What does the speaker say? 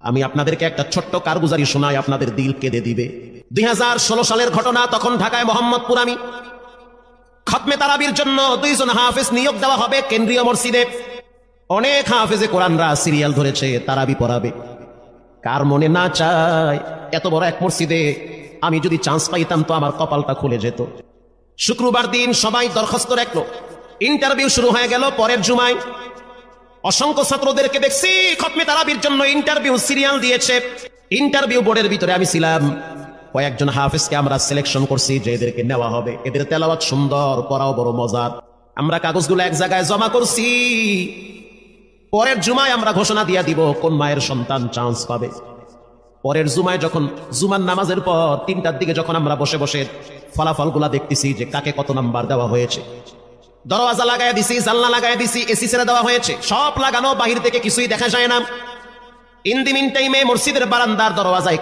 আমি আপনাদেরকে একটা ছোট্ট কারগুজারি শোনাই, আপনাদের দিল কেঁদে দিবে। 2016 সালের ঘটনা। তখন ঢাকায় মোহাম্মদপুর আমি খতমে তারাবির জন্য 2 জন হাফেজ নিয়োগ দেওয়া হবে কেন্দ্রীয় মসজিদে। অনেক হাফেজে কোরআনরা সিরিয়াল ধরেছে তারাবি পড়াবে। কার মনে না চায় এত বড় এক মসজিদে আমি যদি চান্স পাইতাম তো আমার কপালটা খুলে যেত। শুক্রবার দিন সবাই দরখাস্ত রাখলো, ইন্টারভিউ শুরু হয়ে গেল। পরের জুমায় অসংখ্য ছাত্রদেরকে দেখছি খতমে তারাবির জন্য ইন্টারভিউ সিরিয়াল দিয়েছে। ইন্টারভিউ বোর্ডের ভিতরে আমি ছিলাম। কয়েকজন হাফেজকে আমরা সিলেকশন করছি যে এদেরকে নেওয়া হবে। এদের তেলাওয়াত সুন্দর, পড়াও বড় মজার। আমরা কাগজগুলো এক জায়গায় জমা করছি। পরের জুমায় আমরা ঘোষণা দিয়ে দিব কোন মায়ের সন্তান চান্স পাবে। পরের জুমায় যখন জুমার নামাজের পর 3টার দিকে যখন আমরা বসে বসে ফলাফলগুলা দেখতেছি যে কাকে কত নাম্বার দেওয়া হয়েছে, দরওয়াজা লাগাই দিছি, জানলা লাগাই দিছি, এসি ছেড়ে দেওয়া হয়েছে, সব লাগানো, বাহির থেকে কিছুই দেখা যায় না। ইন দি মিন টাইমে মসজিদের বারান্দার দরওয়াজায়